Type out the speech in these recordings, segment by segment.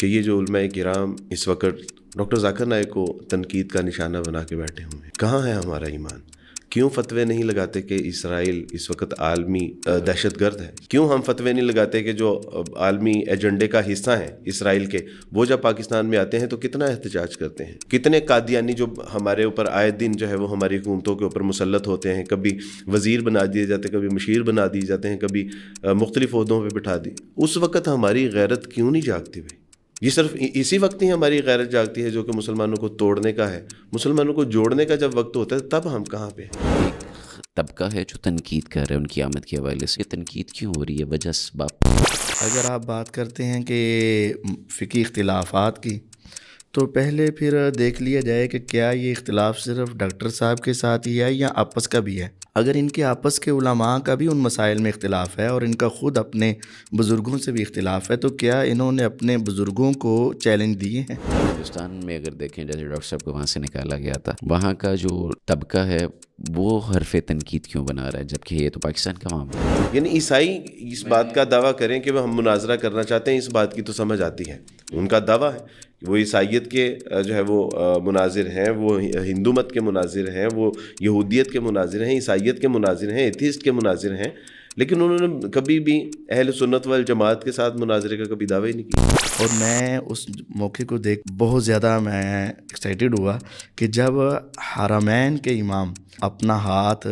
کہ یہ جو علماء کرام اس وقت ڈاکٹر ذاکر نائک کو تنقید کا نشانہ بنا کے بیٹھے ہوئے ہیں، کہاں ہے ہمارا ایمان؟ کیوں فتوے نہیں لگاتے کہ اسرائیل اس وقت عالمی دہشت گرد ہے؟ کیوں ہم فتوے نہیں لگاتے کہ جو عالمی ایجنڈے کا حصہ ہیں اسرائیل کے، وہ جب پاکستان میں آتے ہیں تو کتنا احتجاج کرتے ہیں؟ کتنے قادیانی جو ہمارے اوپر آئے دن جو ہے وہ ہماری حکومتوں کے اوپر مسلط ہوتے ہیں، کبھی وزیر بنا دیے جاتے ہیں، کبھی مشیر بنا دیے جاتے ہیں، کبھی مختلف عہدوں پہ بٹھا دی، اس وقت ہماری غیرت کیوں نہیں جاگتی بھائی؟ یہ صرف اسی وقت ہی ہماری غیرت جاگتی ہے جو کہ مسلمانوں کو توڑنے کا ہے، مسلمانوں کو جوڑنے کا جب وقت ہوتا ہے تب ہم کہاں پہ ہیں؟ ایک طبقہ ہے جو تنقید کر رہے ہیں ان کی آمد کے حوالے سے، یہ تنقید کیوں ہو رہی ہے؟ وجہ اسباب؟ اگر آپ بات کرتے ہیں کہ فقہی اختلافات کی، تو پہلے پھر دیکھ لیا جائے کہ کیا یہ اختلاف صرف ڈاکٹر صاحب کے ساتھ ہی ہے یا آپس کا بھی ہے۔ اگر ان کے آپس کے علماء کا بھی ان مسائل میں اختلاف ہے اور ان کا خود اپنے بزرگوں سے بھی اختلاف ہے، تو کیا انہوں نے اپنے بزرگوں کو چیلنج دیے ہیں؟ ہندوستان میں اگر دیکھیں، جیسے ڈاکٹر صاحب کو وہاں سے نکالا گیا تھا، وہاں کا جو طبقہ ہے وہ حرف تنقید کیوں بنا رہا ہے، جبکہ یہ تو پاکستان کا معاملہ ہے؟ یعنی عیسائی اس بات کا دعویٰ کریں کہ وہ ہم مناظرہ کرنا چاہتے ہیں، اس بات کی تو سمجھ آتی ہے، ان کا دعویٰ ہے کہ وہ عیسائیت کے جو ہے وہ مناظر ہیں، وہ ہندو مت کے مناظر ہیں، وہ یہودیت کے مناظر ہیں، عیسائیت کے مناظر ہیں، ایتھیسٹ کے مناظر ہیں، لیکن انہوں نے کبھی بھی اہل سنت والجماعت کے ساتھ مناظرے کا کبھی دعویٰ ہی نہیں کیا۔ اور میں اس موقع کو دیکھ بہت زیادہ میں ایکسائٹیڈ ہوا کہ جب حرمین کے امام اپنا ہاتھ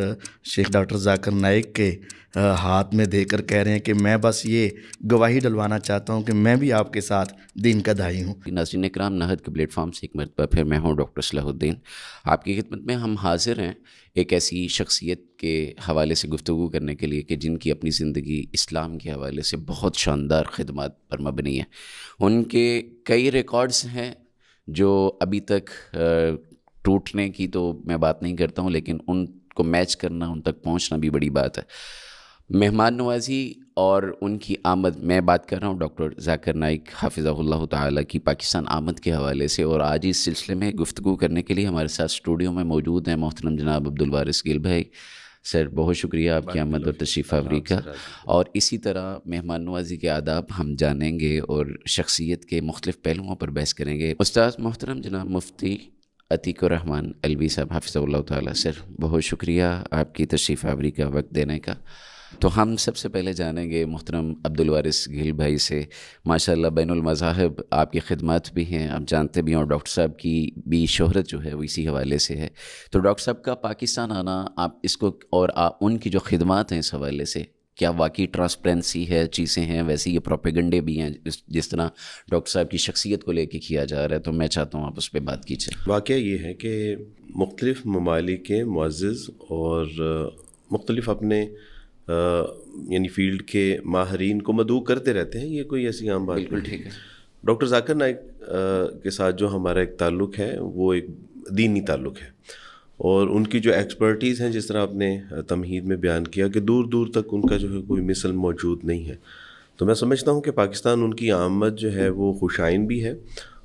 شیخ ڈاکٹر ذاکر نائک کے ہاتھ میں دے کر کہہ رہے ہیں کہ میں بس یہ گواہی ڈلوانا چاہتا ہوں کہ میں بھی آپ کے ساتھ دین کا داعی ہوں۔ ناظرین کرام، نہد کے پلیٹ فارم سے ایک مرتبہ پھر میں ہوں ڈاکٹر صلاح الدین، آپ کی خدمت میں ہم حاضر ہیں ایک ایسی شخصیت کے حوالے سے گفتگو کرنے کے لیے کہ جن کی اپنی زندگی اسلام کے حوالے سے بہت شاندار خدمات پر مبنی ہے۔ ان کے کئی ریکارڈز ہیں جو ابھی تک ٹوٹنے کی تو میں بات نہیں کرتا ہوں، لیکن ان کو میچ کرنا، ان تک پہنچنا بھی بڑی بات ہے۔ مہمان نوازی اور ان کی آمد، میں بات کر رہا ہوں ڈاکٹر ذاکر نائک حافظہ اللہ تعالیٰ کی پاکستان آمد کے حوالے سے، اور آج اس سلسلے میں گفتگو کرنے کے لیے ہمارے ساتھ اسٹوڈیو میں موجود ہیں محترم جناب عبدالوارث گل بھائی۔ سر، بہت شکریہ آپ کی آمد اور تشریف آوری کا، اور اسی طرح مہمان نوازی کے آداب ہم جانیں گے اور شخصیت کے مختلف پہلوؤں پر بحث کریں گے۔ استاد محترم جناب مفتی عتیق الرحمن الوی صاحب حافظہ اللہ تعالیٰ، سر بہت شکریہ آپ کی تشریف آوری کا، وقت دینے کا۔ تو ہم سب سے پہلے جانیں گے محترم عبدالوارث گل بھائی سے، ماشاءاللہ بین المذاہب آپ کی خدمات بھی ہیں، آپ جانتے بھی ہیں، اور ڈاکٹر صاحب کی بھی شہرت جو ہے وہ اسی حوالے سے ہے۔ تو ڈاکٹر صاحب کا پاکستان آنا، آپ اس کو اور ان کی جو خدمات ہیں اس حوالے سے، کیا واقعی ٹرانسپیرنسی ہے، چیزیں ہیں، ویسے یہ پروپیگنڈے بھی ہیں جس طرح ڈاکٹر صاحب کی شخصیت کو لے کے کیا جا رہا ہے؟ تو میں چاہتا ہوں آپ اس پہ بات کیجیے۔ واقعہ یہ ہے کہ مختلف ممالک کے معزز اور مختلف اپنے یعنی فیلڈ کے ماہرین کو مدعو کرتے رہتے ہیں، یہ کوئی ایسی عام بات نہیں۔ بالکل ٹھیک ہے۔ ڈاکٹر ذاکر نائک کے ساتھ جو ہمارا ایک تعلق ہے وہ ایک دینی تعلق ہے، اور ان کی جو ایکسپرٹیز ہیں، جس طرح آپ نے تمہید میں بیان کیا کہ دور دور تک ان کا جو ہے کوئی مثل موجود نہیں ہے، تو میں سمجھتا ہوں کہ پاکستان ان کی آمد جو ہے وہ خوشائن بھی ہے،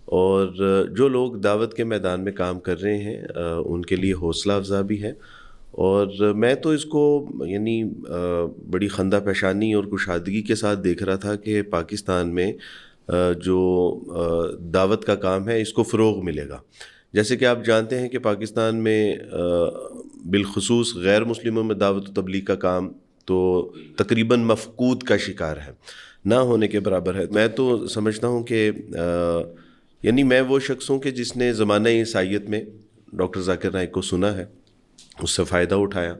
اور جو لوگ دعوت کے میدان میں کام کر رہے ہیں ان کے لیے حوصلہ افزا بھی ہے۔ اور میں تو اس کو یعنی بڑی خندہ پیشانی اور کشادگی کے ساتھ دیکھ رہا تھا کہ پاکستان میں جو دعوت کا کام ہے اس کو فروغ ملے گا۔ جیسے کہ آپ جانتے ہیں کہ پاکستان میں بالخصوص غیر مسلموں میں دعوت و تبلیغ کا کام تو تقریباً مفقود کا شکار ہے، نہ ہونے کے برابر ہے۔ میں تو سمجھتا ہوں کہ یعنی میں وہ شخص ہوں کہ جس نے زمانہ عیسائیت میں ڈاکٹر ذاکر نائک کو سنا ہے، اس سے فائدہ اٹھایا،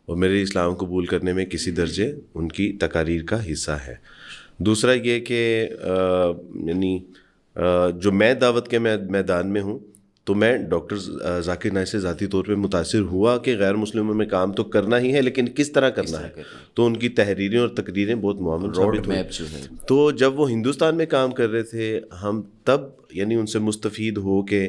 اور میرے اسلام قبول کرنے میں کسی درجے ان کی تقاریر کا حصہ ہے۔ دوسرا یہ کہ یعنی جو میں دعوت کے میدان میں ہوں، تو میں ڈاکٹر ذاکر نائک سے ذاتی طور پہ متاثر ہوا کہ غیر مسلموں میں کام تو کرنا ہی ہے، لیکن کس طرح کرنا ہے، تو ان کی تحریریں اور تقریریں بہت معاون ثابت ہوئی۔ تو جب وہ ہندوستان میں کام کر رہے تھے، ہم تب یعنی ان سے مستفید ہو کے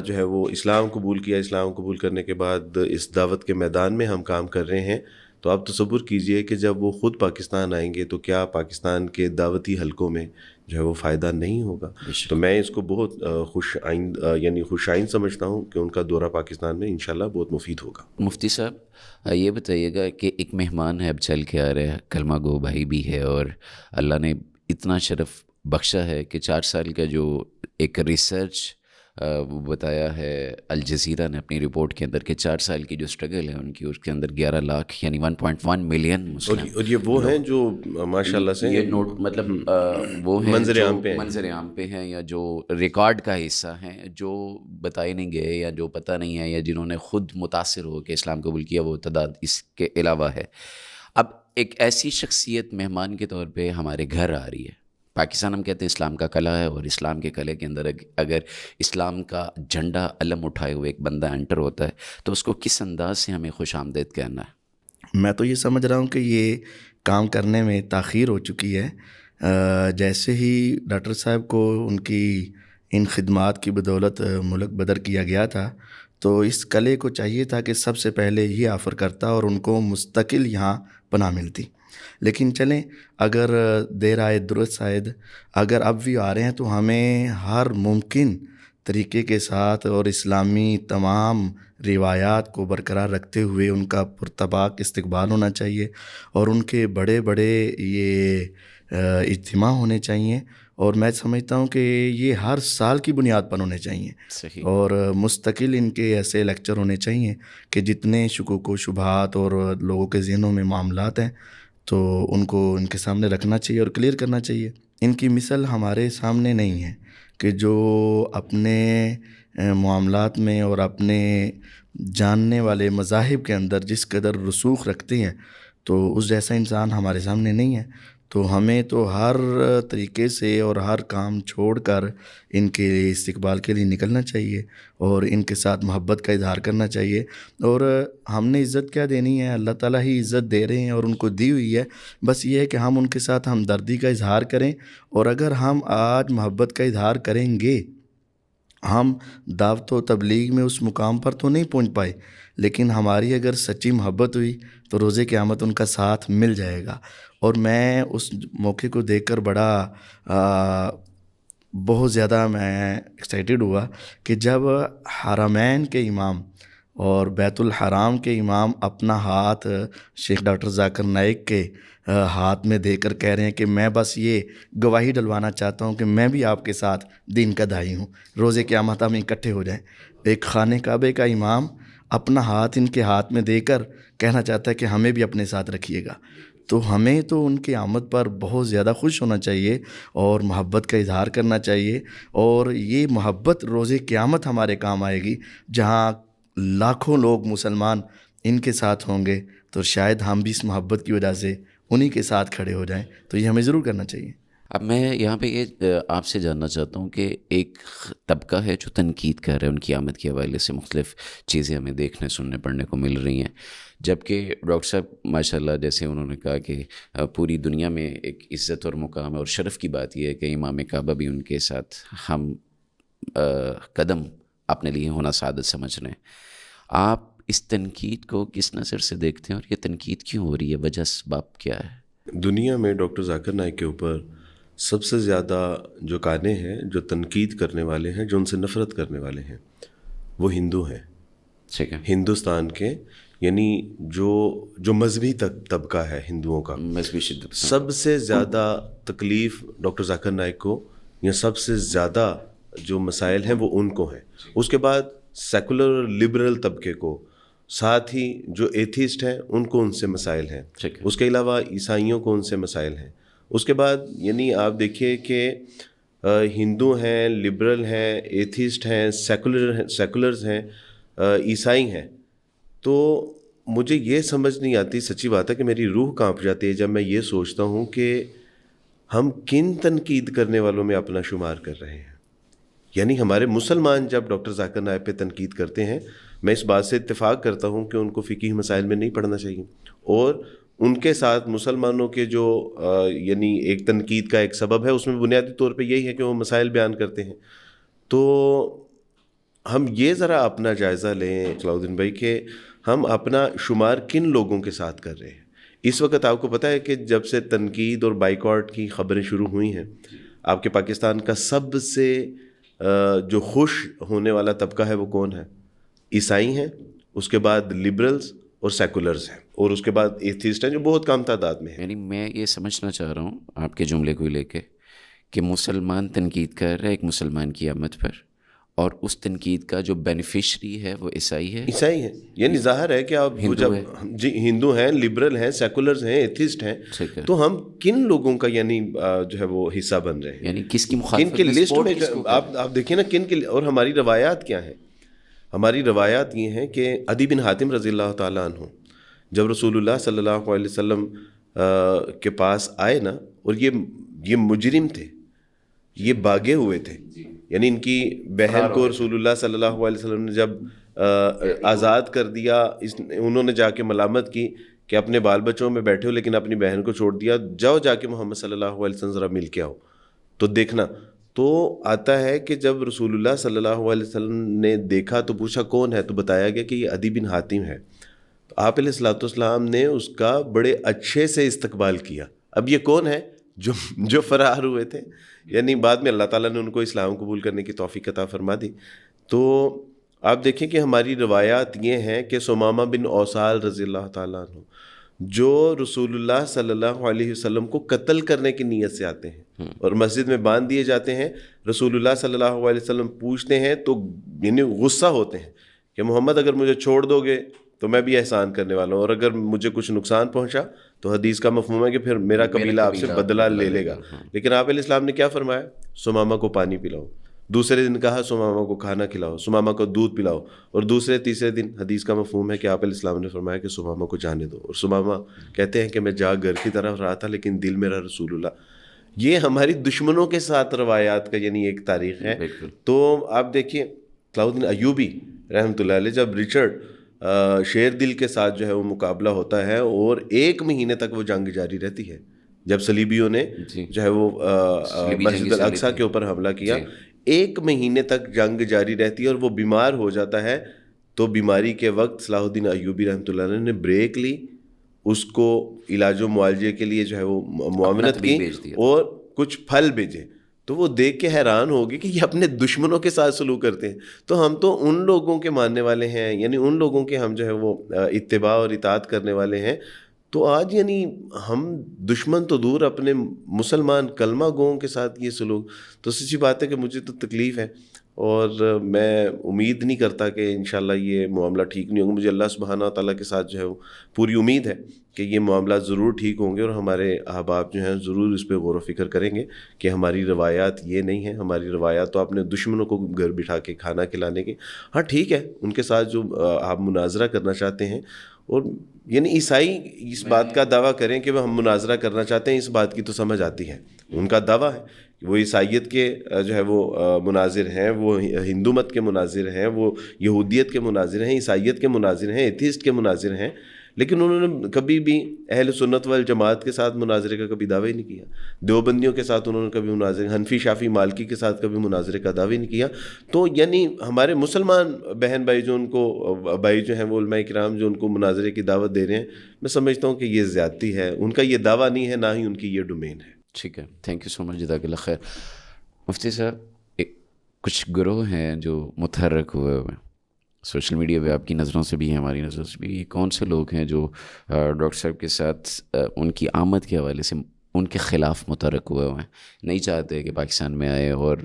جو ہے وہ اسلام قبول کیا، اسلام قبول کرنے کے بعد اس دعوت کے میدان میں ہم کام کر رہے ہیں۔ تو آپ تصور کیجئے کہ جب وہ خود پاکستان آئیں گے تو کیا پاکستان کے دعوتی حلقوں میں جو ہے وہ فائدہ نہیں ہوگا؟ تو میں اس کو بہت خوش آئند سمجھتا ہوں کہ ان کا دورہ پاکستان میں انشاءاللہ بہت مفید ہوگا۔ مفتی صاحب یہ بتائیے گا کہ ایک مہمان ہے اب چل کے آ رہا ہے، کلمہ گو بھائی بھی ہے، اور اللہ نے اتنا شرف بخشا ہے کہ 4 سال کا جو ایک ریسرچ وہ بتایا ہے الجزیرہ نے اپنی رپورٹ کے اندر کہ 4 سال کی جو اسٹرگل ہے ان کی، اس کے اندر 11 لاکھ یعنی 1.1 ملین مسلم، اور یہ وہ ہیں جو ماشاء اللہ سے یہ نوٹ مطلب وہ ہیں منظر عام پہ ہیں، یا جو ریکارڈ کا حصہ ہیں، جو بتائے نہیں گئے یا جو پتہ نہیں ہے، یا جنہوں نے خود متاثر ہو کے اسلام قبول کیا، وہ تعداد اس کے علاوہ ہے۔ اب ایک ایسی شخصیت مہمان کے طور پہ ہمارے گھر آ رہی ہے۔ پاکستان ہم کہتے ہیں اسلام کا قلعہ ہے، اور اسلام کے قلعے کے اندر اگر اسلام کا جھنڈا علم اٹھائے ہوئے ایک بندہ انٹر ہوتا ہے تو اس کو کس انداز سے ہمیں خوش آمدید کہنا ہے؟ میں تو یہ سمجھ رہا ہوں کہ یہ کام کرنے میں تاخیر ہو چکی ہے۔ جیسے ہی ڈاکٹر صاحب کو ان کی ان خدمات کی بدولت ملک بدر کیا گیا تھا، تو اس قلعے کو چاہیے تھا کہ سب سے پہلے یہ آفر کرتا اور ان کو مستقل یہاں پناہ ملتی۔ لیکن چلیں، اگر دیر آئے درست آئے، اگر اب بھی آ رہے ہیں تو ہمیں ہر ممکن طریقے کے ساتھ اور اسلامی تمام روایات کو برقرار رکھتے ہوئے ان کا پرتپاک استقبال ہونا چاہیے، اور ان کے بڑے بڑے یہ اجتماع ہونے چاہیے، اور میں سمجھتا ہوں کہ یہ ہر سال کی بنیاد پر ہونے چاہیے۔ صحیح۔ اور مستقل ان کے ایسے لیکچر ہونے چاہیے کہ جتنے شکوک و شبہات اور لوگوں کے ذہنوں میں معاملات ہیں تو ان کو ان کے سامنے رکھنا چاہیے اور کلیئر کرنا چاہیے۔ ان کی مثل ہمارے سامنے نہیں ہے کہ جو اپنے معاملات میں اور اپنے جاننے والے مذاہب کے اندر جس قدر رسوخ رکھتے ہیں، تو اس جیسا انسان ہمارے سامنے نہیں ہے۔ تو ہمیں تو ہر طریقے سے اور ہر کام چھوڑ کر ان کے استقبال کے لیے نکلنا چاہیے، اور ان کے ساتھ محبت کا اظہار کرنا چاہیے۔ اور ہم نے عزت کیا دینی ہے؟ اللہ تعالیٰ ہی عزت دے رہے ہیں اور ان کو دی ہوئی ہے۔ بس یہ ہے کہ ہم ان کے ساتھ ہمدردی کا اظہار کریں، اور اگر ہم آج محبت کا اظہار کریں گے، ہم دعوت و تبلیغ میں اس مقام پر تو نہیں پہنچ پائے، لیکن ہماری اگر سچی محبت ہوئی تو روز قیامت ان کا ساتھ مل جائے گا۔ اور میں اس موقع کو دیکھ کر بہت زیادہ میں ایکسائٹیڈ ہوا کہ جب حرمین کے امام اور بیت الحرام کے امام اپنا ہاتھ شیخ ڈاکٹر ذاکر نائک کے ہاتھ میں دے کر کہہ رہے ہیں کہ میں بس یہ گواہی ڈلوانا چاہتا ہوں کہ میں بھی آپ کے ساتھ دین کا داعی ہوں، روز قیامت ہم اکٹھے ہو جائیں۔ ایک خانہ کعبے کا امام اپنا ہاتھ ان کے ہاتھ میں دے کر کہنا چاہتا ہے کہ ہمیں بھی اپنے ساتھ رکھیے گا۔ تو ہمیں تو ان کی آمد پر بہت زیادہ خوش ہونا چاہیے اور محبت کا اظہار کرنا چاہیے، اور یہ محبت روز قیامت ہمارے کام آئے گی، جہاں لاکھوں لوگ مسلمان ان کے ساتھ ہوں گے، تو شاید ہم بھی اس محبت کی وجہ سے انہی کے ساتھ کھڑے ہو جائیں۔ تو یہ ہمیں ضرور کرنا چاہیے۔ اب میں یہاں پہ یہ آپ سے جاننا چاہتا ہوں کہ ایک طبقہ ہے جو تنقید کر رہا ہے، ان کی آمد کے حوالے سے مختلف چیزیں ہمیں دیکھنے سننے پڑھنے کو مل رہی ہیں، جبکہ ڈاکٹر صاحب ماشاءاللہ جیسے انہوں نے کہا کہ پوری دنیا میں ایک عزت اور مقام اور شرف کی بات یہ ہے کہ امام کعبہ بھی ان کے ساتھ ہم قدم اپنے لیے ہونا سعادت سمجھ رہے ہیں۔ آپ اس تنقید کو کس نظر سے دیکھتے ہیں، اور یہ تنقید کیوں ہو رہی ہے؟ وجہ اسباب کیا ہے؟ دنیا میں ڈاکٹر ذاکر نائک کے اوپر سب سے زیادہ جو کانے ہیں، جو تنقید کرنے والے ہیں، جو ان سے نفرت کرنے والے ہیں، وہ ہندو ہیں۔ ٹھیک ہے، ہندوستان کے، یعنی جو مذہبی طبقہ ہے ہندوؤں کا، مذہبی شدت سب سے زیادہ تکلیف ڈاکٹر ذاکر نائک کو، یا سب سے زیادہ جو مسائل ہیں وہ ان کو ہیں۔ اس کے بعد سیکولر لبرل طبقے کو، ساتھ ہی جو ایتھیسٹ ہیں ان کو ان سے مسائل ہیں، اس کے علاوہ عیسائیوں کو ان سے مسائل ہیں۔ اس کے بعد یعنی آپ دیکھیے کہ ہندو ہیں، لبرل ہیں، ایتھیسٹ ہیں، سیکولرز ہیں، عیسائی ہیں۔ تو مجھے یہ سمجھ نہیں آتی، سچی بات ہے کہ میری روح کانپ جاتی ہے جب میں یہ سوچتا ہوں کہ ہم کن تنقید کرنے والوں میں اپنا شمار کر رہے ہیں۔ یعنی ہمارے مسلمان جب ڈاکٹر ذاکر نائک پہ تنقید کرتے ہیں، میں اس بات سے اتفاق کرتا ہوں کہ ان کو فقہی مسائل میں نہیں پڑھنا چاہیے، اور ان کے ساتھ مسلمانوں کے جو یعنی ایک تنقید کا ایک سبب ہے، اس میں بنیادی طور پہ یہی ہے کہ وہ مسائل بیان کرتے ہیں۔ تو ہم یہ ذرا اپنا جائزہ لیں صلاح الدین بھائی کہ ہم اپنا شمار کن لوگوں کے ساتھ کر رہے ہیں۔ اس وقت آپ کو پتہ ہے کہ جب سے تنقید اور بائیکاٹ کی خبریں شروع ہوئی ہیں، آپ کے پاکستان کا سب سے جو خوش ہونے والا طبقہ ہے وہ کون ہے؟ عیسائی ہیں، اس کے بعد لبرلز اور سیکولرز ہیں، اور اس کے بعد ایتھیسٹ ہیں جو بہت کم تعداد میں ہیں۔ یعنی میں یہ سمجھنا چاہ رہا ہوں آپ کے جملے کو لے کے کہ مسلمان تنقید کر رہا ہے ایک مسلمان کی آمد پر، اور اس تنقید کا جو بینیفیشری ہے وہ عیسائی ہے. عیسائی ہے، یعنی ظاہر ہے کہ آپ جب جی ہندو ہیں، لبرل ہیں، سیکولرز ہیں، ایتھسٹ ہیں، تو ہم کن لوگوں کا یعنی جو ہے وہ حصہ بن رہے ہیں، یعنی کس کی کن مخالفت کے لسٹ میں آپ دیکھیں نا کن کے. اور ہماری روایات کیا ہیں؟ ہماری روایات یہ ہیں کہ عدی بن حاتم رضی اللہ تعالیٰ عنہ جب رسول اللہ صلی اللہ علیہ وسلم کے پاس آئے نا، اور یہ مجرم تھے، یہ باغے ہوئے تھے، یعنی ان کی بہن کو رسول اللہ صلی اللہ علیہ وسلم نے جب آزاد کر دیا، انہوں نے جا کے ملامت کی کہ اپنے بال بچوں میں بیٹھے ہو لیکن اپنی بہن کو چھوڑ دیا، جاؤ جا کے محمد صلی اللہ علیہ وسلم ذرا مل کے آؤ. تو دیکھنا تو آتا ہے کہ جب رسول اللہ صلی اللہ علیہ وسلم نے دیکھا تو پوچھا کون ہے، تو بتایا گیا کہ یہ عدی بن حاتم ہے. تو آپ علیہ الصلوۃ والسلام نے اس کا بڑے اچھے سے استقبال کیا. اب یہ کون ہے جو فرار ہوئے تھے، یعنی بعد میں اللہ تعالیٰ نے ان کو اسلام قبول کرنے کی توفیق عطا فرما دی. تو آپ دیکھیں کہ ہماری روایات یہ ہیں کہ ثمامہ بن اوسال رضی اللہ تعالیٰ عنہ جو رسول اللہ صلی اللہ علیہ وسلم کو قتل کرنے کی نیت سے آتے ہیں اور مسجد میں باندھ دیے جاتے ہیں. رسول اللہ صلی اللہ علیہ وسلم پوچھتے ہیں تو یعنی غصہ ہوتے ہیں کہ محمد اگر مجھے چھوڑ دو گے تو میں بھی احسان کرنے والا ہوں، اور اگر مجھے کچھ نقصان پہنچا تو حدیث کا مفہوم ہے کہ پھر میرا قبیلہ آپ سے بدلہ لے لے گا. لیکن آپ علیہ السلام نے کیا فرمایا؟ ثمامہ کو پانی پلاؤ. دوسرے دن کہا ثمامہ کو کھانا کھلاؤ، ثمامہ کو دودھ پلاؤ، اور دوسرے تیسرے دن حدیث کا مفہوم ہے کہ آپ علیہ السلام نے فرمایا کہ ثمامہ کو جانے دو. اور ثمامہ کہتے ہیں کہ میں جا گھر کی طرف رہا تھا لیکن دل میرا رسول اللہ. یہ ہماری دشمنوں کے ساتھ روایات کا یعنی ایک تاریخ ہے. تو آپ دیکھیے صلاح الدین ایوبی رحمۃ اللہ علیہ جب رچرڈ شیر دل کے ساتھ جو ہے وہ مقابلہ ہوتا ہے اور 1 مہینے تک وہ جنگ جاری رہتی ہے، جب صلیبیوں نے جو ہے وہ مسجد الاقصیٰ کے اوپر حملہ کیا، 1 مہینے تک جنگ جاری رہتی ہے اور وہ بیمار ہو جاتا ہے. تو بیماری کے وقت صلاح الدین ایوبی رحمۃ اللہ علیہ نے بریک لی، اس کو علاج و معالجے کے لیے جو ہے وہ معاونت کی اور کچھ پھل بھیجے. تو وہ دیکھ کے حیران ہوگی کہ یہ اپنے دشمنوں کے ساتھ سلوک کرتے ہیں. تو ہم تو ان لوگوں کے ماننے والے ہیں، یعنی ان لوگوں کے ہم جو ہے وہ اتباع اور اطاعت کرنے والے ہیں. تو آج یعنی ہم دشمن تو دور، اپنے مسلمان کلمہ گوؤں کے ساتھ یہ سلوک، تو سچی بات ہے کہ مجھے تو تکلیف ہے، اور میں امید نہیں کرتا کہ انشاءاللہ یہ معاملہ ٹھیک نہیں ہوگا. مجھے اللہ سبحانہ تعالیٰ کے ساتھ جو ہے وہ پوری امید ہے کہ یہ معاملات ضرور ٹھیک ہوں گے، اور ہمارے احباب جو ہیں ضرور اس پہ غور و فکر کریں گے کہ ہماری روایات یہ نہیں ہیں. ہماری روایات تو اپنے دشمنوں کو گھر بٹھا کے کھانا کھلانے کی. ہاں ٹھیک ہے، ان کے ساتھ جو آپ مناظرہ کرنا چاہتے ہیں، اور یعنی عیسائی اس بات کا دعویٰ کریں کہ وہ ہم مناظرہ کرنا چاہتے ہیں، اس بات کی تو سمجھ آتی ہے. ان کا دعویٰ ہے وہ عیسائیت کے جو ہے وہ مناظر ہیں، وہ ہندو مت کے مناظر ہیں، وہ یہودیت کے مناظر ہیں، عیسائیت کے مناظر ہیں، ایتھیسٹ کے مناظر ہیں، لیکن انہوں نے کبھی بھی اہل سنت والجماعت کے ساتھ مناظرے کا کبھی دعویٰ ہی نہیں کیا. دیوبندیوں کے ساتھ انہوں نے کبھی مناظرے، حنفی شافی مالکی کے ساتھ کبھی مناظرے کا دعویٰ نہیں کیا. تو یعنی ہمارے مسلمان بہن بھائی جو ان کو بھائی جو ہیں وہ علماء کرام جو ان کو مناظرے کی دعوت دے رہے ہیں، میں سمجھتا ہوں کہ یہ زیادتی ہے. ان کا یہ دعویٰ نہیں ہے، نہ ہی ان کی یہ ڈومین ہے. ٹھیک ہے، تھینک یو سو مچ، جزاک اللہ خیر. مفتی صاحب، کچھ گروہ ہیں جو متحرک ہوئے ہوئے سوشل میڈیا پہ، آپ کی نظروں سے بھی ہیں، ہماری نظروں سے بھی. یہ کون سے لوگ ہیں جو ڈاکٹر صاحب کے ساتھ ان کی آمد کے حوالے سے ان کے خلاف متحرک ہوئے ہوئے ہیں، نہیں چاہتے کہ پاکستان میں آئے، اور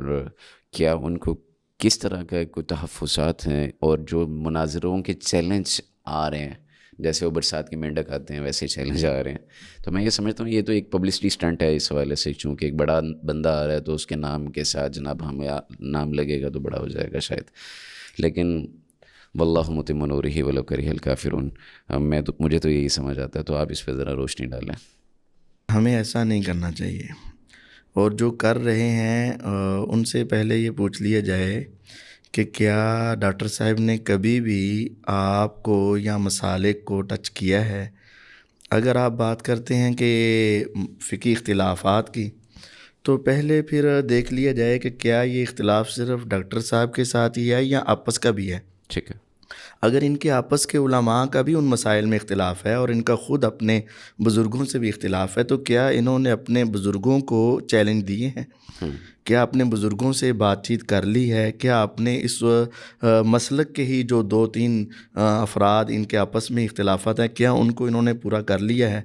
کیا ان کو کس طرح کا کوئی تحفظات ہیں، اور جو مناظروں کے چیلنج آ رہے ہیں، جیسے وہ برسات کے مینڈک آتے ہیں ویسے چیلنج آ رہے ہیں. تو میں یہ سمجھتا ہوں یہ تو ایک پبلسٹی اسٹنٹ ہے اس حوالے سے، چونکہ ایک بڑا بندہ آ رہا ہے تو اس کے نام کے ساتھ جناب ہمیں نام لگے گا تو بڑا ہو جائے گا شاید. لیکن واللہ متم نورہ ولو کرہ الکافرون، مجھے تو یہی سمجھ آتا ہے. تو آپ اس پہ ذرا روشنی ڈالیں. ہمیں ایسا نہیں کرنا چاہیے، اور جو کر رہے ہیں ان سے پہلے یہ پوچھ لیا جائے کہ کیا ڈاکٹر صاحب نے کبھی بھی آپ کو یا مسالک کو ٹچ کیا ہے. اگر آپ بات کرتے ہیں کہ فقہی اختلافات کی، تو پہلے پھر دیکھ لیا جائے کہ کیا یہ اختلاف صرف ڈاکٹر صاحب کے ساتھ ہی ہے یا آپس کا بھی ہے. ٹھیک ہے، اگر ان کے آپس کے علماء کا بھی ان مسائل میں اختلاف ہے اور ان کا خود اپنے بزرگوں سے بھی اختلاف ہے، تو کیا انہوں نے اپنے بزرگوں کو چیلنج دیے ہیں؟ کیا اپنے بزرگوں سے بات چیت کر لی ہے؟ کیا اپنے اس مسلک کے ہی جو 2-3 افراد ان کے آپس میں اختلافات ہیں، کیا ان کو انہوں نے پورا کر لیا ہے؟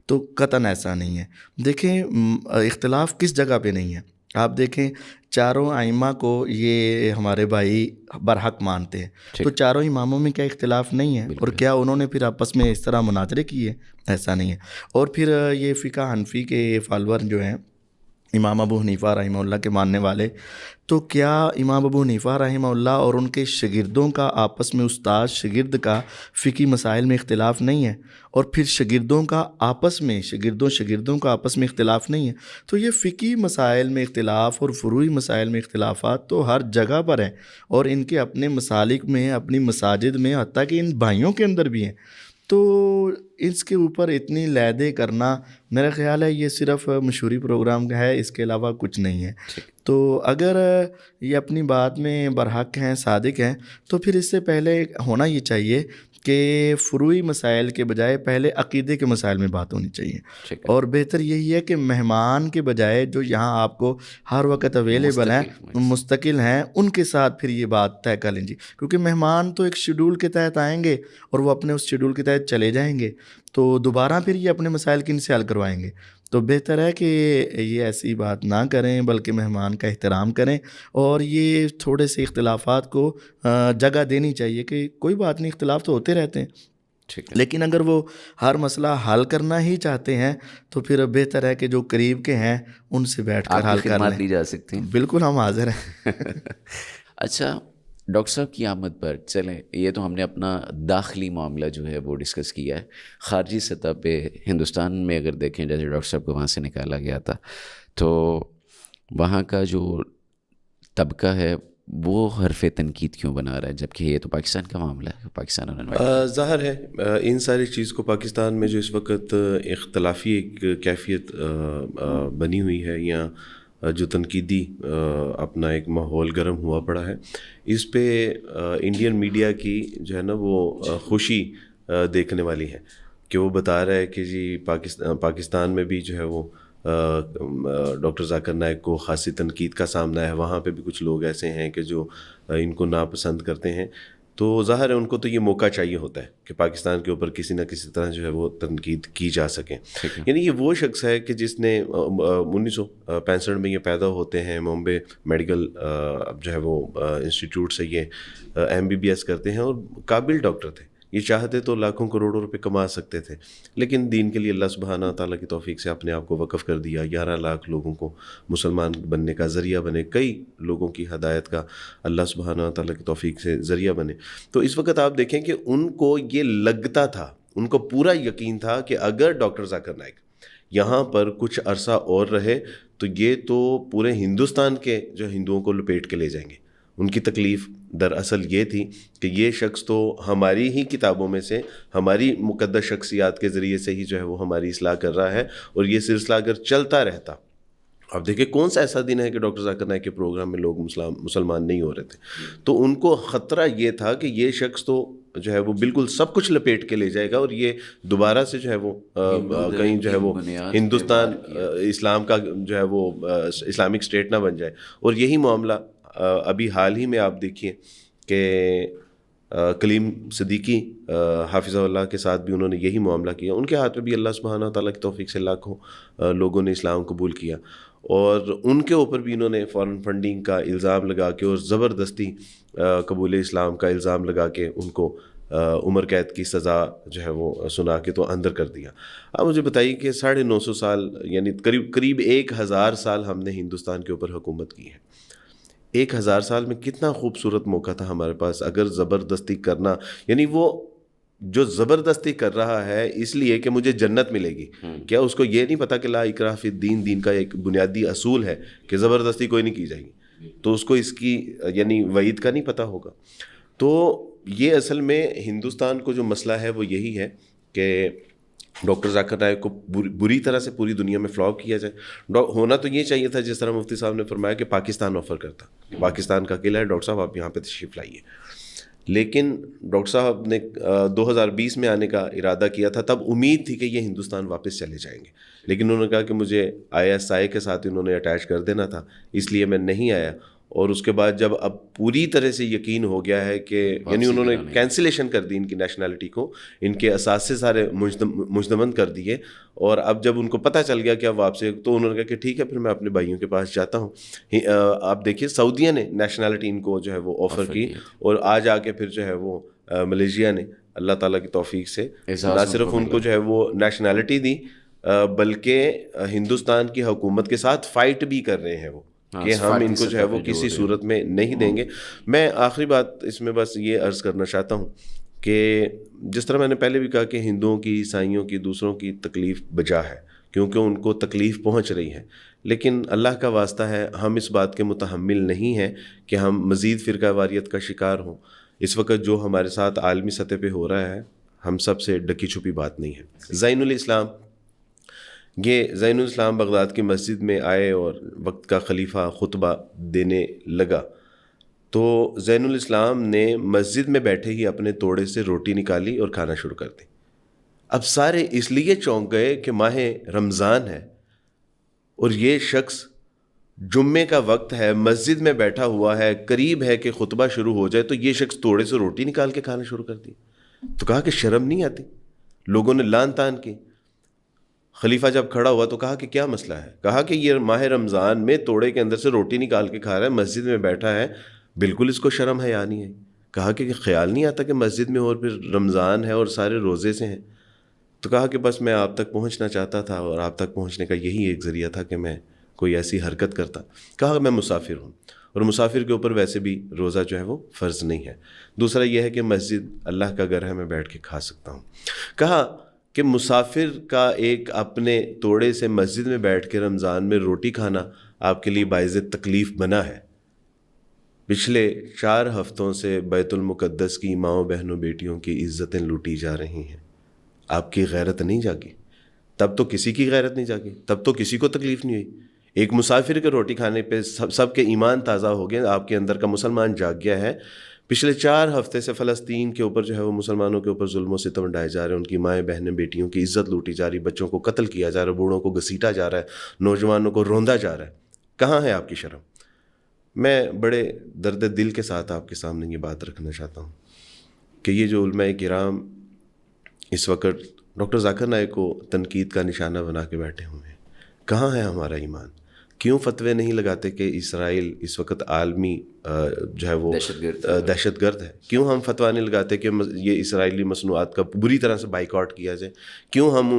تو قطعاً ایسا نہیں ہے. دیکھیں اختلاف کس جگہ پہ نہیں ہے. آپ دیکھیں چاروں ائمہ کو یہ ہمارے بھائی برحق مانتے ہیں، تو چاروں اماموں میں کیا اختلاف نہیں ہے؟ اور کیا انہوں نے پھر آپس میں اس طرح مناظرے کیے؟ ایسا نہیں ہے۔ اور پھر یہ فقہ حنفی کے فالور جو ہیں امام ابو حنیفہ رحمہ اللہ کے ماننے والے، تو کیا امام ابو حنیفہ رحمہ اللہ اور ان کے شاگردوں کا آپس میں، استاد شاگرد کا فقہی مسائل میں اختلاف نہیں ہے؟ اور پھر شاگردوں کا آپس میں، شاگردوں کا آپس میں اختلاف نہیں ہے؟ تو یہ فقہی مسائل میں اختلاف اور فروعی مسائل میں اختلافات تو ہر جگہ پر ہیں، اور ان کے اپنے مسالک میں، اپنی مساجد میں، حتیٰ کہ ان بھائیوں کے اندر بھی ہیں۔ تو اس کے اوپر اتنی لیدے کرنا، میرا خیال ہے یہ صرف مشہوری پروگرام کا ہے، اس کے علاوہ کچھ نہیں ہے۔ تو اگر یہ اپنی بات میں برحق ہیں، صادق ہیں، تو پھر اس سے پہلے ہونا یہ چاہیے کہ فروعی مسائل کے بجائے پہلے عقیدے کے مسائل میں بات ہونی چاہیے، اور بہتر یہی ہے کہ مہمان کے بجائے جو یہاں آپ کو ہر وقت اویلیبل ہیں، مستقل ہیں، ان کے ساتھ پھر یہ بات طے کر لیجیے، کیونکہ مہمان تو ایک شیڈول کے تحت آئیں گے اور وہ اپنے اس شیڈول کے تحت چلے جائیں گے، تو دوبارہ پھر یہ اپنے مسائل کن سے حل کروائیں گے؟ تو بہتر ہے کہ یہ ایسی بات نہ کریں، بلکہ مہمان کا احترام کریں، اور یہ تھوڑے سے اختلافات کو جگہ دینی چاہیے کہ کوئی بات نہیں، اختلاف تو ہوتے رہتے ہیں، لیکن اگر وہ ہر مسئلہ حل کرنا ہی چاہتے ہیں تو پھر بہتر ہے کہ جو قریب کے ہیں ان سے بیٹھ کر حل کر لیں۔ لی جا سکتی ہیں۔ بالکل، ہم حاضر ہیں۔ اچھا ڈاکٹر صاحب کی آمد پر چلیں، یہ تو ہم نے اپنا داخلی معاملہ جو ہے وہ ڈسکس کیا ہے۔ خارجی سطح پہ ہندوستان میں اگر دیکھیں، جیسے ڈاکٹر صاحب کو وہاں سے نکالا گیا تھا، تو وہاں کا جو طبقہ ہے وہ حرف تنقید کیوں بنا رہا ہے، جبکہ یہ تو پاکستان کا معاملہ ہے؟ پاکستان ظاہر ہے ان ساری چیز کو پاکستان میں جو اس وقت اختلافی ایک کیفیت بنی ہوئی ہے، یا جو تنقیدی اپنا ایک ماحول گرم ہوا پڑا ہے، اس پہ انڈین میڈیا کی جو ہے نا وہ خوشی دیکھنے والی ہے کہ وہ بتا رہا ہے کہ جی پاکستان میں بھی جو ہے وہ ڈاکٹر ذاکر نائک کو خاصی تنقید کا سامنا ہے، وہاں پہ بھی کچھ لوگ ایسے ہیں کہ جو ان کو ناپسند کرتے ہیں، تو ظاہر ہے ان کو تو یہ موقع چاہیے ہوتا ہے کہ پاکستان کے اوپر کسی نہ کسی طرح جو ہے وہ تنقید کی جا سکے۔ یعنی یہ وہ شخص ہے کہ جس نے 1965 میں یہ پیدا ہوتے ہیں، بامبے میڈیکل جو ہے وہ انسٹیٹیوٹ سے یہ MBBS کرتے ہیں، اور قابل ڈاکٹر تھے، یہ چاہتے تو لاکھوں کروڑوں روپے کما سکتے تھے، لیکن دین کے لیے اللہ سبحانہ تعالیٰ کی توفیق سے اپنے آپ کو وقف کر دیا، 11 لاکھ لوگوں کو مسلمان بننے کا ذریعہ بنے، کئی لوگوں کی ہدایت کا اللہ سبحانہ تعالیٰ کی توفیق سے ذریعہ بنے۔ تو اس وقت آپ دیکھیں کہ ان کو یہ لگتا تھا، ان کو پورا یقین تھا کہ اگر ڈاکٹر ذاکر نائک یہاں پر کچھ عرصہ اور رہے تو یہ تو پورے ہندوستان کے جو ہندوؤں کو لپیٹ کے لے جائیں گے۔ ان کی تکلیف دراصل یہ تھی کہ یہ شخص تو ہماری ہی کتابوں میں سے، ہماری مقدس شخصیات کے ذریعے سے ہی جو ہے وہ ہماری اصلاح کر رہا ہے، اور یہ سلسلہ اگر چلتا رہتا، اب دیکھیں کون سا ایسا دن ہے کہ ڈاکٹر ذاکر نائک کے پروگرام میں لوگ مسلمان نہیں ہو رہے تھے، تو ان کو خطرہ یہ تھا کہ یہ شخص تو جو ہے وہ بالکل سب کچھ لپیٹ کے لے جائے گا، اور یہ دوبارہ سے جو ہے وہ کہیں جو ہے وہ ہندوستان اسلام کا جو ہے وہ اسلامک اسٹیٹ نہ بن جائے۔ اور یہی معاملہ ابھی حال ہی میں آپ دیکھیے کہ کلیم صدیقی حافظہ اللہ کے ساتھ بھی انہوں نے یہی معاملہ کیا، ان کے ہاتھ میں بھی اللہ سبحانہ تعالیٰ کی توفیق سے لاکھوں لوگوں نے اسلام قبول کیا، اور ان کے اوپر بھی انہوں نے فارن فنڈنگ کا الزام لگا کے اور زبردستی قبول اسلام کا الزام لگا کے ان کو عمر قید کی سزا جو ہے وہ سنا کے تو اندر کر دیا۔ اب مجھے بتائیے کہ 950 سال یعنی قریب 1000 سال ہم نے ہندوستان کے اوپر حکومت کی ہے، 1000 سال میں کتنا خوبصورت موقع تھا ہمارے پاس اگر زبردستی کرنا، یعنی وہ جو زبردستی کر رہا ہے اس لیے کہ مجھے جنت ملے گی، کیا اس کو یہ نہیں پتا کہ لا اکراہ فی الدین، دین کا ایک بنیادی اصول ہے کہ زبردستی کوئی نہیں کی جائے گی، تو اس کو اس کی یعنی وعید کا نہیں پتا ہوگا۔ تو یہ اصل میں ہندوستان کو جو مسئلہ ہے وہ یہی ہے کہ ڈاکٹر ذاکر نائک کو بری طرح سے پوری دنیا میں فلاگ کیا جائے۔ ہونا تو یہ چاہیے تھا جس طرح مفتی صاحب نے فرمایا کہ پاکستان آفر کرتا، پاکستان کا قلعہ ہے، ڈاکٹر صاحب آپ یہاں پہ تشریف لائیے، لیکن ڈاکٹر صاحب نے 2020 میں آنے کا ارادہ کیا تھا، تب امید تھی کہ یہ ہندوستان واپس چلے جائیں گے، لیکن انہوں نے کہا کہ مجھے ISI کے ساتھ انہوں نے اٹیچ کر دینا تھا، اس لیے میں نہیں آیا، اور اس کے بعد جب اب پوری طرح سے یقین ہو گیا ہے کہ یعنی انہوں نے کینسلیشن کر دی ان کی نیشنلٹی کو، ان کے اثاثے سارے مجدمند کر دیے، اور اب جب ان کو پتہ چل گیا کہ اب واپسی، تو انہوں نے کہا کہ ٹھیک ہے پھر میں اپنے بھائیوں کے پاس جاتا ہوں۔ آپ دیکھیے سعودیہ نے نیشنلٹی ان کو جو ہے وہ آفر کی، اور آج آ کے پھر جو ہے وہ ملیشیا نے اللہ تعالیٰ کی توفیق سے نہ صرف ان کو جو ہے وہ نیشنلٹی دی، بلکہ ہندوستان کی حکومت کے ساتھ فائٹ بھی کر رہے ہیں وہ کہ ہم ان کو جو ہے وہ کسی صورت میں نہیں دیں گے۔ میں آخری بات اس میں بس یہ عرض کرنا چاہتا ہوں کہ جس طرح میں نے پہلے بھی کہا کہ ہندوؤں کی، عیسائیوں کی، دوسروں کی تکلیف بجا ہے کیونکہ ان کو تکلیف پہنچ رہی ہے، لیکن اللہ کا واسطہ ہے ہم اس بات کے متحمل نہیں ہیں کہ ہم مزید فرقہ واریت کا شکار ہوں۔ اس وقت جو ہمارے ساتھ عالمی سطح پہ ہو رہا ہے ہم سب سے ڈکی چھپی بات نہیں ہے۔ زین الاسلام بغداد کی مسجد میں آئے اور وقت کا خلیفہ خطبہ دینے لگا تو زین الاسلام نے مسجد میں بیٹھے ہی اپنے توڑے سے روٹی نکالی اور کھانا شروع کر دی۔ اب سارے اس لیے چونک گئے کہ ماہ رمضان ہے اور یہ شخص جمعے کا وقت ہے، مسجد میں بیٹھا ہوا ہے، قریب ہے کہ خطبہ شروع ہو جائے، تو یہ شخص توڑے سے روٹی نکال کے کھانا شروع کر دی۔ تو کہا کہ شرم نہیں آتی؟ لوگوں نے لان تان کی۔ خلیفہ جب کھڑا ہوا تو کہا کہ کیا مسئلہ ہے؟ کہا کہ یہ ماہ رمضان میں توڑے کے اندر سے روٹی نکال کے کھا رہا ہے، مسجد میں بیٹھا ہے، بالکل اس کو شرم ہے یا نہیں ہے؟ کہا کہ خیال نہیں آتا کہ مسجد میں اور پھر رمضان ہے اور سارے روزے سے ہیں؟ تو کہا کہ بس میں آپ تک پہنچنا چاہتا تھا اور آپ تک پہنچنے کا یہی ایک ذریعہ تھا کہ میں کوئی ایسی حرکت کرتا۔ کہا میں مسافر ہوں اور مسافر کے اوپر ویسے بھی روزہ جو ہے وہ فرض نہیں ہے۔ دوسرا یہ ہے کہ مسجد اللہ کا گھر ہے، میں بیٹھ کے کھا سکتا ہوں۔ کہا کہ مسافر کا ایک اپنے توڑے سے مسجد میں بیٹھ کے رمضان میں روٹی کھانا آپ کے لیے باعث تکلیف بنا ہے۔ پچھلے 4 ہفتوں سے بیت المقدس کی ماؤں بہنوں بیٹیوں کی عزتیں لوٹی جا رہی ہیں، آپ کی غیرت نہیں جاگی؟ تب تو کسی کی غیرت نہیں جاگی، تب تو کسی کو تکلیف نہیں ہوئی۔ ایک مسافر کے روٹی کھانے پہ سب کے ایمان تازہ ہو گئے، آپ کے اندر کا مسلمان جاگ گیا ہے۔ پچھلے 4 ہفتے سے فلسطین کے اوپر جو ہے وہ مسلمانوں کے اوپر ظلم و ستم ڈھائے جا رہے ہیں، ان کی مائیں بہنیں بیٹیوں کی عزت لوٹی جا رہی، بچوں کو قتل کیا جا رہا ہے، بوڑھوں کو گھسیٹا جا رہا ہے، نوجوانوں کو روندا جا رہا ہے۔ کہاں ہے آپ کی شرم؟ میں بڑے درد دل کے ساتھ آپ کے سامنے یہ بات رکھنا چاہتا ہوں کہ یہ جو علماء کرام اس وقت ڈاکٹر ذاکر نائک کو تنقید کا نشانہ بنا کے بیٹھے ہوئے ہیں، کہاں ہے ہمارا ایمان؟ کیوں فتوے نہیں لگاتے کہ اسرائیل اس وقت عالمی جو ہے وہ دہشت گرد ہے؟ کیوں ہم فتویٰ نہیں لگاتے کہ یہ اسرائیلی مصنوعات کا بری طرح سے بائیکاٹ کیا جائے؟ کیوں ہم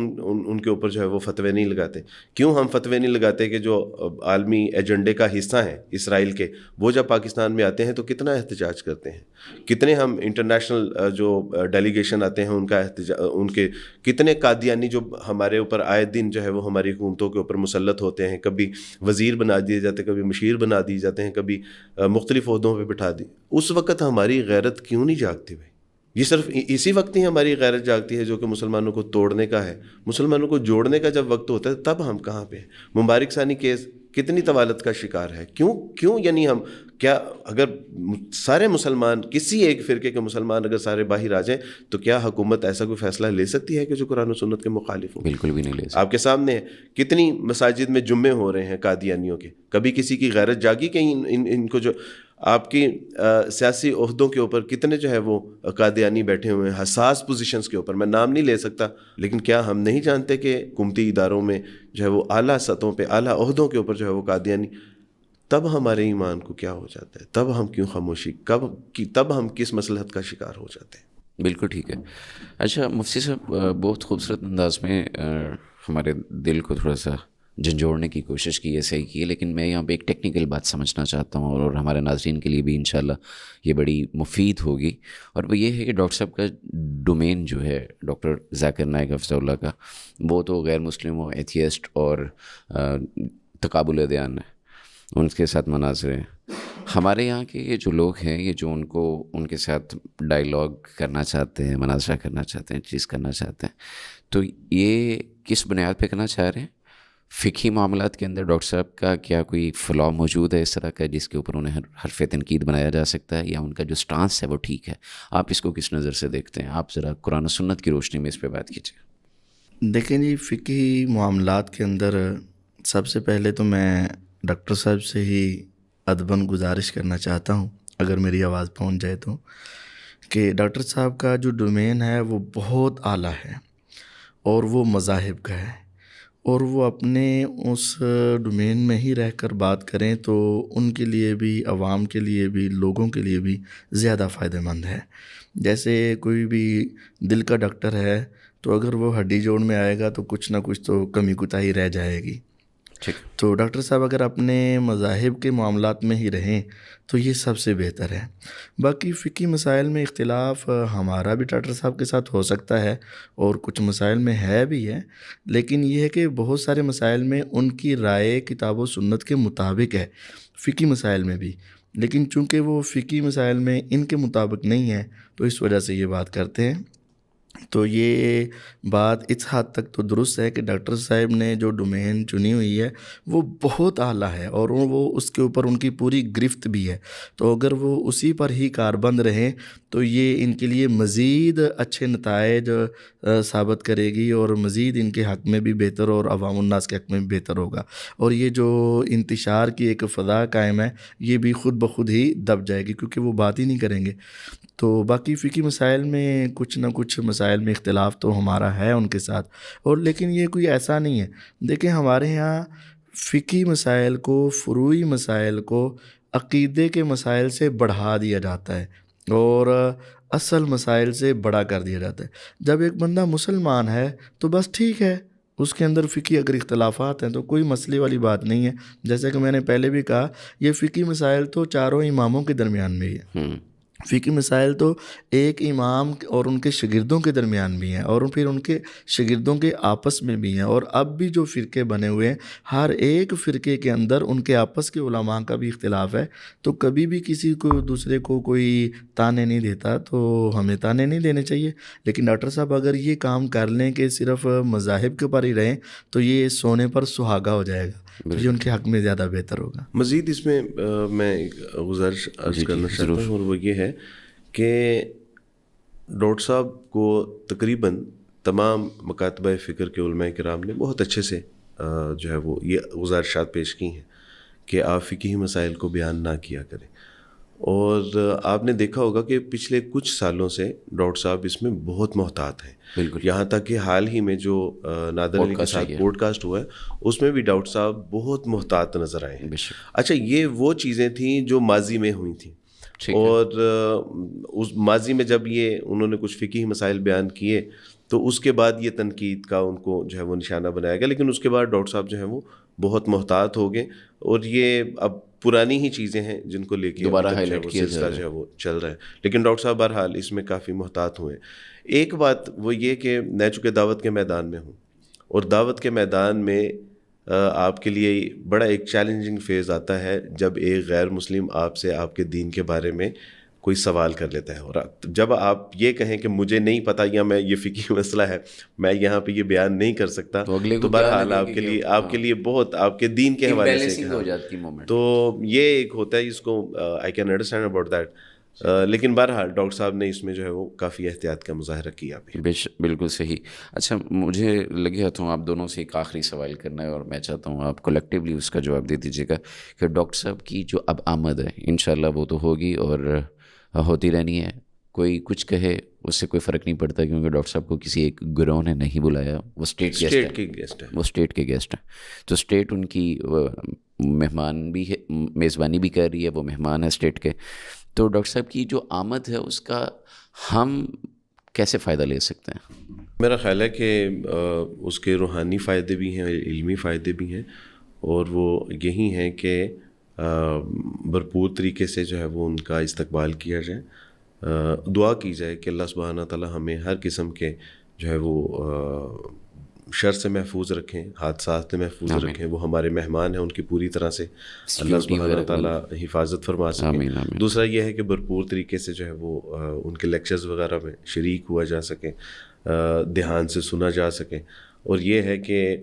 ان کے اوپر جو ہے وہ فتوے نہیں لگاتے؟ کیوں ہم فتوے نہیں لگاتے کہ جو عالمی ایجنڈے کا حصہ ہیں اسرائیل کے، وہ جب پاکستان میں آتے ہیں تو کتنا احتجاج کرتے ہیں؟ کتنے ہم انٹرنیشنل جو ڈیلیگیشن آتے ہیں ان کا ان کے کتنے قادیانی جو ہمارے اوپر آئے دن جو ہے وہ ہماری حکومتوں کے اوپر مسلط ہوتے ہیں، کبھی وزیر بنا دیے جاتے ہیں، کبھی مشیر بنا دیے جاتے ہیں، کبھی مختلف عہدوں پہ بٹھا دی۔ اس وقت ہماری غیرت کیوں نہیں جاگتی بھائی؟ یہ صرف اسی وقت ہی ہماری غیرت جاگتی ہے جو کہ مسلمانوں کو توڑنے کا ہے۔ مسلمانوں کو جوڑنے کا جب وقت ہوتا ہے تب ہم کہاں پہ ہیں؟ مبارک ثانی کیس کتنی طوالت کا شکار ہے، کیوں یعنی ہم کیا اگر سارے مسلمان، کسی ایک فرقے کے مسلمان اگر سارے باہر آ جائیں تو کیا حکومت ایسا کوئی فیصلہ لے سکتی ہے کہ جو قرآن و سنت کے مخالف ہو؟ بالکل بھی نہیں لے سکتی۔ آپ کے سامنے کتنی مساجد میں جمعے ہو رہے ہیں قادیانیوں کے، کبھی کسی کی غیرت جاگی کہ ان کو جو آپ کی سیاسی عہدوں کے اوپر کتنے جو ہے وہ قادیانی بیٹھے ہوئے ہیں حساس پوزیشنز کے اوپر، میں نام نہیں لے سکتا، لیکن کیا ہم نہیں جانتے کہ حکومتی اداروں میں جو ہے وہ اعلیٰ سطحوں پہ اعلیٰ عہدوں کے اوپر جو ہے وہ قادیانی؟ تب ہمارے ایمان کو کیا ہو جاتا ہے؟ تب ہم کیوں خاموشی، تب ہم کس مصلحت کا شکار ہو جاتے ہیں؟ بالکل ٹھیک ہے۔ اچھا مفتی صاحب، بہت خوبصورت انداز میں ہمارے دل کو تھوڑا سا جھنجھوڑنے کی کوشش کی ہے، صحیح کی ہے، لیکن میں یہاں پہ ایک ٹیکنیکل بات سمجھنا چاہتا ہوں اور ہمارے ناظرین کے لیے بھی انشاءاللہ یہ بڑی مفید ہوگی، اور وہ یہ ہے کہ ڈاکٹر صاحب کا ڈومین جو ہے ڈاکٹر ذاکر نائک حفظہ اللہ کا، وہ تو غیر مسلم و ایتھیسٹ اور تقابل ادیان ہے، ان کے ساتھ مناظر ہیں۔ ہمارے یہاں کے یہ جو لوگ ہیں، یہ جو ان کے ساتھ ڈائیلاگ کرنا چاہتے ہیں، مناظرہ کرنا چاہتے ہیں، چیز کرنا چاہتے ہیں، تو یہ کس بنیاد پہ کرنا چاہ رہے ہیں؟ فقہی معاملات کے اندر ڈاکٹر صاحب کا کیا کوئی فلاء موجود ہے اس طرح کا جس کے اوپر انہیں حرف تنقید بنایا جا سکتا ہے، یا ان کا جو سٹانس ہے وہ ٹھیک ہے؟ آپ اس کو کس نظر سے دیکھتے ہیں؟ آپ ذرا قرآن و سنت کی روشنی میں اس پہ بات کیجیے۔ دیکھیں جی، فقہی معاملات کے اندر سب سے پہلے تو میں ڈاکٹر صاحب سے ہی ادباً گزارش کرنا چاہتا ہوں اگر میری آواز پہنچ جائے تو، کہ ڈاکٹر صاحب کا جو ڈومین ہے وہ بہت اعلیٰ ہے اور وہ مذاہب کا ہے، اور وہ اپنے اس ڈومین میں ہی رہ کر بات کریں تو ان کے لیے بھی، عوام کے لیے بھی، لوگوں کے لیے بھی زیادہ فائدہ مند ہے۔ جیسے کوئی بھی دل کا ڈاکٹر ہے تو اگر وہ ہڈی جوڑ میں آئے گا تو کچھ نہ کچھ تو کمی کوتاہی رہ جائے گی۔ تو ڈاکٹر صاحب اگر اپنے مذاہب کے معاملات میں ہی رہیں تو یہ سب سے بہتر ہے۔ باقی فقہی مسائل میں اختلاف ہمارا بھی ڈاکٹر صاحب کے ساتھ ہو سکتا ہے اور کچھ مسائل میں ہے بھی ہے، لیکن یہ ہے کہ بہت سارے مسائل میں ان کی رائے کتاب و سنت کے مطابق ہے، فقہی مسائل میں بھی، لیکن چونکہ وہ فقہی مسائل میں ان کے مطابق نہیں ہے تو اس وجہ سے یہ بات کرتے ہیں۔ تو یہ بات اس حد تک تو درست ہے کہ ڈاکٹر صاحب نے جو ڈومین چنی ہوئی ہے وہ بہت اعلیٰ ہے اور وہ اس کے اوپر ان کی پوری گرفت بھی ہے، تو اگر وہ اسی پر ہی کاربند رہیں تو یہ ان کے لیے مزید اچھے نتائج ثابت کرے گی اور مزید ان کے حق میں بھی بہتر اور عوام الناس کے حق میں بھی بہتر ہوگا، اور یہ جو انتشار کی ایک فضا قائم ہے یہ بھی خود بخود ہی دب جائے گی کیونکہ وہ بات ہی نہیں کریں گے۔ تو باقی فقہی مسائل میں کچھ نہ کچھ مسائل میں اختلاف تو ہمارا ہے ان کے ساتھ، اور لیکن یہ کوئی ایسا نہیں ہے۔ دیکھیں ہمارے ہاں فقہی مسائل کو، فروعی مسائل کو عقیدے کے مسائل سے بڑھا دیا جاتا ہے اور اصل مسائل سے بڑا کر دیا جاتا ہے۔ جب ایک بندہ مسلمان ہے تو بس ٹھیک ہے، اس کے اندر فقہی اگر اختلافات ہیں تو کوئی مسئلے والی بات نہیں ہے۔ جیسے کہ میں نے پہلے بھی کہا، یہ فقہی مسائل تو چاروں اماموں کے درمیان میں ہی ہے، فقہی مسائل تو ایک امام اور ان کے شاگردوں کے درمیان بھی ہیں اور پھر ان کے شاگردوں کے آپس میں بھی ہیں، اور اب بھی جو فرقے بنے ہوئے ہیں ہر ایک فرقے کے اندر ان کے آپس کے علماء کا بھی اختلاف ہے، تو کبھی بھی کسی کو دوسرے کو کوئی تانے نہیں دیتا، تو ہمیں تانے نہیں دینے چاہیے۔ لیکن ڈاکٹر صاحب اگر یہ کام کر لیں کہ صرف مذاہب کے پر ہی رہیں تو یہ سونے پر سہاگا ہو جائے گا، تو یہ ان کے حق میں زیادہ بہتر ہوگا۔ مزید اس میں میں ایک گزارش عرض کرنا چاہتا ہوں، اور وہ یہ ہے کہ ڈاکٹر صاحب کو تقریباً تمام مکاتبہ فکر کے علماء کرام نے بہت اچھے سے جو ہے وہ یہ گزارشات پیش کی ہیں کہ آپ فقہی مسائل کو بیان نہ کیا کریں، اور آپ نے دیکھا ہوگا کہ پچھلے کچھ سالوں سے ڈاکٹر صاحب اس میں بہت محتاط ہیں، بالکل، یہاں تک کہ حال ہی میں جو نادر علی کے ساتھ پوڈ کاسٹ ہوا ہے اس میں بھی ڈاکٹر صاحب بہت محتاط نظر آئے ہیں۔ اچھا، یہ وہ چیزیں تھیں جو ماضی میں ہوئی تھیں، اور اس ماضی میں جب یہ انہوں نے کچھ فقہی مسائل بیان کیے تو اس کے بعد یہ تنقید کا ان کو جو ہے وہ نشانہ بنایا گیا، لیکن اس کے بعد ڈاکٹر صاحب جو ہیں وہ بہت محتاط ہو گئے، اور یہ اب پرانی ہی چیزیں ہیں جن کو لے کے دوبارہ ہائی لائٹ کیا سلسلہ جو ہے وہ چل رہا ہے، لیکن ڈاکٹر صاحب بہرحال اس میں کافی محتاط ہوئے۔ ایک بات وہ یہ کہ میں چونکہ دعوت کے میدان میں ہوں، اور دعوت کے میدان میں آپ کے لیے بڑا ایک چیلنجنگ فیز آتا ہے جب ایک غیر مسلم آپ سے آپ کے دین کے بارے میں کوئی سوال کر لیتا ہے، اور جب آپ یہ کہیں کہ مجھے نہیں پتہ یا میں یہ فقہی مسئلہ ہے میں یہاں پہ یہ بیان نہیں کر سکتا، تو بہرحال آپ کے لیے بہت آپ کے دین کے حوالے سے ہو جاتی ہے، تو یہ ایک ہوتا ہے، اس کو I can understand about that, لیکن بہرحال ڈاکٹر صاحب نے اس میں جو ہے وہ کافی احتیاط کا مظاہرہ کیا بھی۔ بالکل صحیح۔ اچھا، مجھے لگے تو آپ دونوں سے ایک آخری سوال کرنا ہے، اور میں چاہتا ہوں آپ کلیکٹیولی اس کا جواب دے دیجیے گا کہ ڈاکٹر صاحب کی جو اب آمد ہے انشاءاللہ وہ تو ہوگی اور ہوتی رہنی ہے، کوئی کچھ کہے اس سے کوئی فرق نہیں پڑتا، کیونکہ ڈاکٹر صاحب کو کسی ایک گروہ نے نہیں بلایا، وہ اسٹیٹ کے گیسٹ ہیں، تو اسٹیٹ ان کی مہمان بھی ہے، میزبانی بھی کر رہی ہے، وہ مہمان ہے اسٹیٹ کے، تو ڈاکٹر صاحب کی جو آمد ہے اس کا ہم کیسے فائدہ لے سکتے ہیں؟ میرا خیال ہے کہ اس کے روحانی فائدے بھی ہیں، علمی فائدے بھی ہیں، اور وہ یہی ہیں کہ بھرپور طریقے سے جو ہے وہ ان کا استقبال کیا جائے، دعا کی جائے کہ اللہ سبحانہ تعالیٰ ہمیں ہر قسم کے جو ہے وہ شر سے محفوظ رکھیں، حادثات سے محفوظ رکھیں، وہ ہمارے مہمان ہیں، ان کی پوری طرح سے اللہ سبحانہ تعالیٰ حفاظت فرما سکیں۔ دوسرا یہ ہے کہ بھرپور طریقے سے جو ہے وہ ان کے لیکچرز وغیرہ میں شریک ہوا جا سکے، دھیان سے سنا جا سکے، اور یہ ہے کہ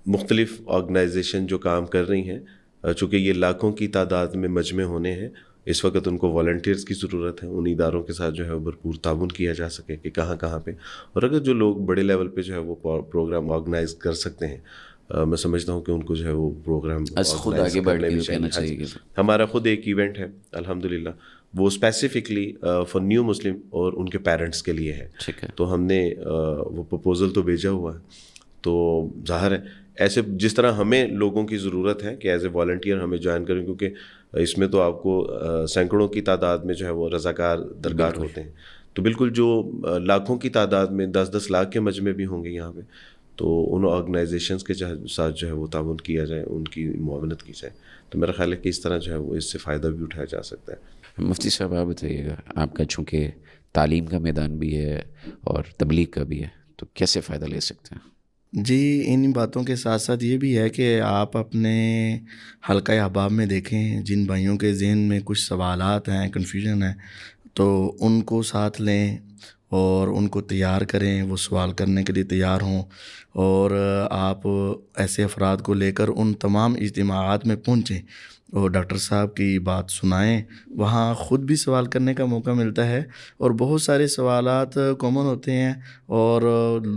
مختلف آرگنائزیشن جو کام کر رہی ہیں، چونکہ یہ لاکھوں کی تعداد میں مجمع ہونے ہیں، اس وقت ان کو والنٹیئرز کی ضرورت ہے، ان اداروں کے ساتھ جو ہے وہ بھرپور تعاون کیا جا سکے کہ کہاں کہاں پہ، اور اگر جو لوگ بڑے لیول پہ جو ہے وہ پروگرام آرگنائز کر سکتے ہیں میں سمجھتا ہوں کہ ان کو جو ہے وہ پروگرام خود آگے بڑھ کے کہنا چاہیے. ہمارا خود ایک ایونٹ ہے الحمدللہ، وہ اسپیسیفکلی فار نیو مسلم اور ان کے پیرنٹس کے لیے ہے. تو ہم نے وہ پرپوزل تو بھیجا ہوا ہے. تو ظاہر ہے ایسے جس طرح ہمیں لوگوں کی ضرورت ہے کہ ایز اے والنٹیئر ہمیں جوائن کریں، کیونکہ اس میں تو آپ کو سینکڑوں کی تعداد میں جو ہے وہ رضاکار درکار ہوتے ہیں. تو بالکل جو لاکھوں کی تعداد میں 10-10 لاکھ کے مجمع بھی ہوں گے یہاں پہ، تو ان آرگنائزیشنس کے ساتھ جو ہے وہ تعاون کیا جائے، ان کی معاونت کی جائے. تو میرا خیال ہے کہ اس طرح جو ہے وہ اس سے فائدہ بھی اٹھایا جا سکتا ہے. مفتی صاحب آپ بتائیے گا، آپ کا چونکہ تعلیم کا میدان بھی ہے اور تبلیغ کا بھی ہے، تو کیسے فائدہ لے سکتے ہیں؟ جی، ان باتوں کے ساتھ ساتھ یہ بھی ہے کہ آپ اپنے حلقہ احباب میں دیکھیں جن بھائیوں کے ذہن میں کچھ سوالات ہیں، کنفیوژن ہے، تو ان کو ساتھ لیں اور ان کو تیار کریں، وہ سوال کرنے کے لیے تیار ہوں. اور آپ ایسے افراد کو لے کر ان تمام اجتماعات میں پہنچیں اور ڈاکٹر صاحب کی بات سنائیں. وہاں خود بھی سوال کرنے کا موقع ملتا ہے اور بہت سارے سوالات کامن ہوتے ہیں اور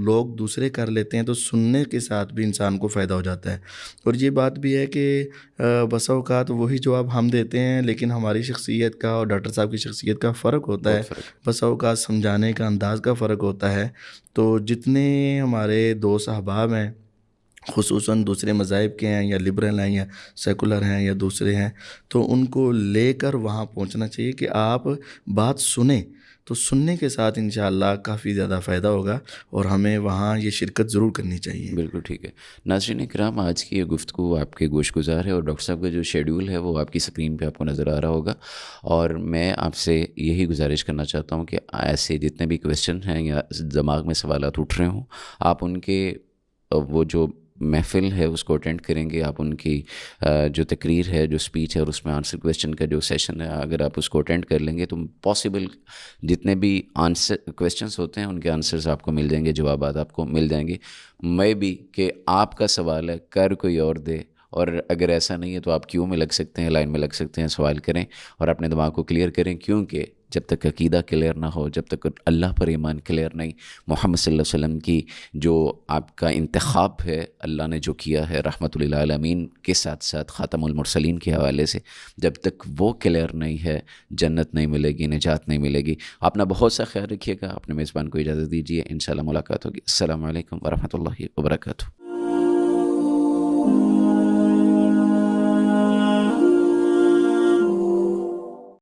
لوگ دوسرے کر لیتے ہیں، تو سننے کے ساتھ بھی انسان کو فائدہ ہو جاتا ہے. اور یہ بات بھی ہے کہ بسا اوقات وہی جواب ہم دیتے ہیں لیکن ہماری شخصیت کا اور ڈاکٹر صاحب کی شخصیت کا فرق ہوتا ہے، بسا اوقات سمجھانے کا انداز کا فرق ہوتا ہے. تو جتنے ہمارے دوست احباب ہیں، خصوصاً دوسرے مذاہب کے ہیں یا لبرل ہیں یا سیکولر ہیں یا دوسرے ہیں، تو ان کو لے کر وہاں پہنچنا چاہیے کہ آپ بات سنیں. تو سننے کے ساتھ انشاءاللہ کافی زیادہ فائدہ ہوگا اور ہمیں وہاں یہ شرکت ضرور کرنی چاہیے. بالکل ٹھیک ہے. ناظرین کرام، آج کی یہ گفتگو آپ کے گوش گزار ہے اور ڈاکٹر صاحب کا جو شیڈیول ہے وہ آپ کی اسکرین پہ آپ کو نظر آ رہا ہوگا. اور میں آپ سے یہی گزارش کرنا چاہتا ہوں کہ ایسے جتنے بھی کویسچن ہیں یا دماغ میں سوالات اٹھ رہے ہوں، آپ ان کے وہ جو محفل ہے اس کو اٹینڈ کریں گے، آپ ان کی جو تقریر ہے، جو اسپیچ ہے، اور اس میں آنسر کویسچن کا جو سیشن ہے، اگر آپ اس کو اٹینڈ کر لیں گے تو پاسبل جتنے بھی آنسر کویسچنس ہوتے ہیں ان کے آنسرز آپ کو مل جائیں گے، جوابات آپ کو مل جائیں گے. میں بھی کہ آپ کا سوال ہے کر کوئی اور دے، اور اگر ایسا نہیں ہے تو آپ کیوں میں لگ سکتے ہیں، لائن میں لگ سکتے ہیں، سوال کریں اور اپنے دماغ کو کلیئر کریں. کیونکہ جب تک عقیدہ کلیئر نہ ہو، جب تک اللہ پر ایمان کلیئر نہیں، محمد صلی اللہ علیہ وسلم کی جو آپ کا انتخاب ہے، اللہ نے جو کیا ہے رحمت للعالمین کے ساتھ ساتھ خاتم المرسلین کے حوالے سے، جب تک وہ کلیئر نہیں ہے جنت نہیں ملے گی، نجات نہیں ملے گی. اپنا بہت سا خیال رکھیے گا. اپنے میزبان کو اجازت دیجیے، انشاءاللہ ملاقات ہوگی. السلام علیکم ورحمۃ اللہ وبرکاتہ.